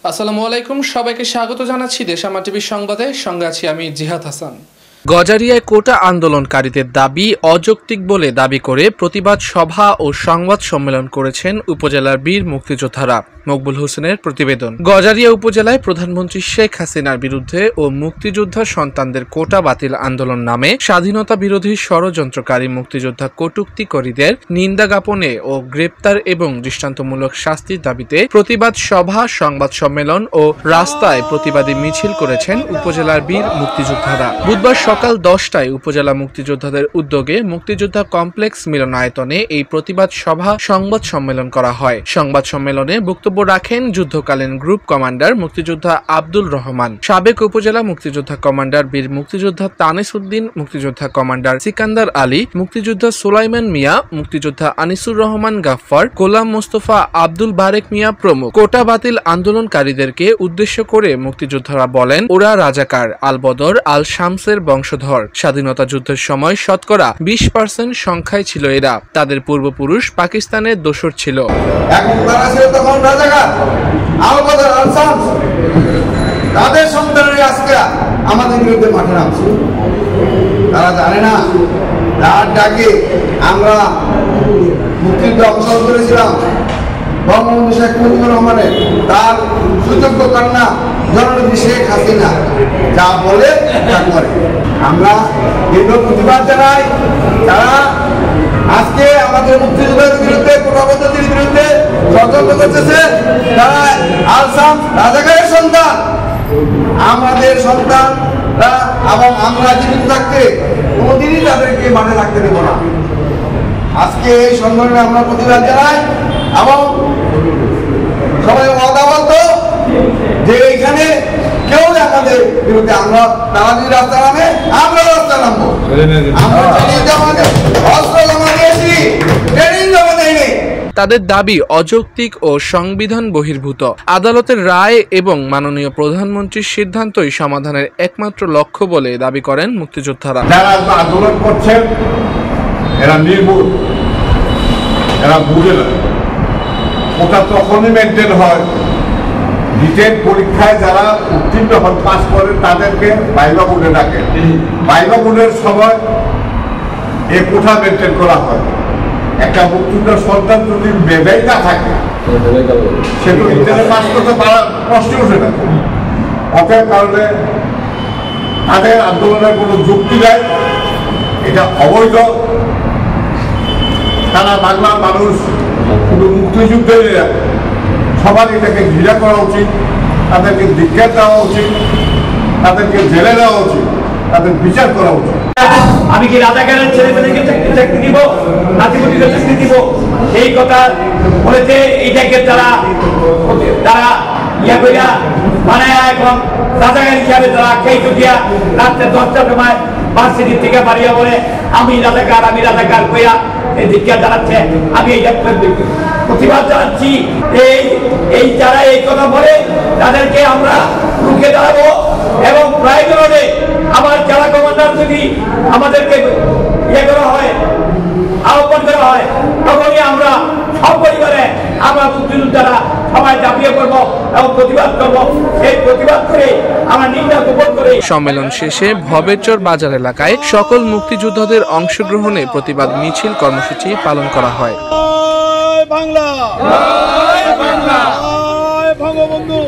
আসসালামু আলাইকুম, সবাইকে স্বাগত জানাচ্ছি দেশামা টিভির সংবাদে। সঙ্গে আছি আমি জিহাদ হাসান। গজারিয়ায় কোটা আন্দোলনকারীদের দাবি অযৌক্তিক বলে দাবি করে প্রতিবাদ সভা ও সংবাদ সম্মেলন করেছেন উপজেলার বীর মুক্তিযোদ্ধারা। মকবুল হোসেনের প্রতিবেদন। গজারিয়া উপজেলায় প্রধানমন্ত্রী শেখ হাসিনার বিরুদ্ধে ও মুক্তিযোদ্ধা সন্তানদের কোটা বাতিল আন্দোলন নামে স্বাধীনতা বিরোধী ষড়যন্ত্রকারী মুক্তিযোদ্ধা কটূক্তিকারীদের নিন্দা জ্ঞাপনে ও গ্রেপ্তার এবং দৃষ্টান্তমূলক শাস্তির দাবিতে প্রতিবাদ সভা, সংবাদ সম্মেলন ও রাস্তায় প্রতিবাদী মিছিল করেছেন উপজেলার বীর মুক্তিযোদ্ধারা। বুধবার সকাল 10টায় উপজেলা মুক্তিযোদ্ধাদের উদ্যোগে মুক্তিযোদ্ধা কমপ্লেক্স মিলনায়তনে এই প্রতিবাদ সভা, সংবাদ সম্মেলন করা হয়। সংবাদ সম্মেলনে বক্তব্য রাখেন যুদ্ধকালীন গ্রুপ কমান্ডার মুক্তিযোদ্ধা আব্দুল রহমান, সাবেক উপজেলা মুক্তিযোদ্ধা কমান্ডার বীর মুক্তিযোদ্ধা তানিস উদ্দিন, মুক্তিযোদ্ধা কমান্ডার সিকান্দার আলী, মুক্তিযোদ্ধা সুলাইমান মিয়া, মুক্তিযোদ্ধা আনিসুর রহমান গাফফার, গোলাম মোস্তফা, আব্দুল বারেক মিয়া প্রমুখ। কোটা বাতিল আন্দোলনকারীদেরকে উদ্দেশ্য করে মুক্তিযোদ্ধারা বলেন, ওরা রাজাকার, আল বদর, আল শামসের বংশধর। স্বাধীনতা যুদ্ধের সময় শতকরা 20% সংখ্যায় ছিল এরা। তাদের পূর্বপুরুষ পাকিস্তানের দোসর ছিল। এখন তারা ছিল তখন রাজাকার, আল বদর, আল শামস। তাদের সন্তানেরা আজকে আমাদের বিরুদ্ধে মাঠে নামছে। তারা জানে না তার ডাকে আমরা মুক্তিযুদ্ধে অংশগ্রহণ করেছিলাম। বঙ্গবন্ধু শেখ মুজিবুর রহমানের তার সুযোগ্য কন্যা জননেত্রী শেখ হাসিনা যা বলে তা করে। আমরা দীর্ঘ প্রতিবাদ জানাই। তারা আজকে আমাদের মুক্তিযুদ্ধের বিরুদ্ধে, কোটা পদ্ধতির বিরুদ্ধে ষড়যন্ত্র করতেছে। তারা আল শামস রাজাকারের সন্তান, আমাদের সন্তান এবং আমরা জীবিত থাকতে কোনোদিনই তাদেরকে মাঠে থাকতে দেব না। আজকে এই সম্মেলনে আমরা প্রতিবাদ জানাই এবং সবাই ওয়াদাবদ্ধ যে এইখানে কেউ আমাদের বিরুদ্ধে, আমরা তারা যদি রাস্তা নামে আমরা রাস্তা নামবো। আমরা অস্ত্র জমা দিয়েছি, ট্রেনিং জমা দেয়নি। তাদের দাবি অযৌক্তিক ও সংবিধান বহির্ভূত। আদালতের রায় এবং মাননীয় প্রধানমন্ত্রীর সিদ্ধান্তই সমাধানের একমাত্র লক্ষ্য বলে দাবি করেন মুক্তিযোদ্ধারা। যারা আন্দোলন করছেন এরা নির্ভুল, এরা বুঝে না। ওটা তখনই মেনটেন হয়, রিটেন পরীক্ষায় যারা উত্তীর্ণ হন, পাস করেন, তাদেরকে ভাইভা বোর্ডে ডাকে। ভাইভা বোর্ডের সময় এ কোঠা মেনটেন করা হয়। একটা মুক্তিযোদ্ধার সন্তান যদি মেধাই না থাকে, সেটা রিটেনে পাস করতে পারার প্রশ্ন ওঠে না। অতএব কারণে তাদের আন্দোলনের কোনো যুক্তি নেই, এটা অবৈধ। তারা বাংলার মানুষ, শুধু মুক্তিযুদ্ধের সবার এটাকে ঘৃণা করা উচিত, তাদেরকে ধিক্কার দেওয়া উচিত, তাদেরকে জেলে দেওয়া উচিত, তাদের বিচার করা উচিত। আমি কি রাজাকারের ছেলেমেয়েদেরকে চাকরি দিব, নাতিপুতিকে চাকরি দিব, এই কথা বলেছে। এইটাকে তারা ইয়া করিয়া মানে এখন রাজাকার হিসাবে তারা খেয়ে চুটিয়া রাত্রে 10টার সময় ভার্সিটির থেকে বাড়িয়া বলে আমি রাজাকার কইয়া এই ধিক্কার জানাচ্ছে। আমি এইটা প্রতিবাদ জানাচ্ছি। এই যারা এই কথা বলে তাদেরকে আমরা রুখে দাঁড়াবো এবং প্রয়োজনে আমার জেলা কমান্ডার যদি আমাদেরকে ইয়ে করা হয়, আহ্বান করা হয়, তখনই আমরা সপরিবারে আমরা মুক্তিযোদ্ধারা সবাই ঝাঁপিয়ে পড়বো এবং প্রতিবাদ করবো। এই প্রতিবাদ করে আমরা নিন্দা গোপন করে। সম্মেলন শেষে ভবেরচর বাজার এলাকায় সকল মুক্তিযোদ্ধাদের অংশগ্রহণে প্রতিবাদ মিছিল কর্মসূচি পালন করা হয়। বাংলা, বঙ্গবন্ধু।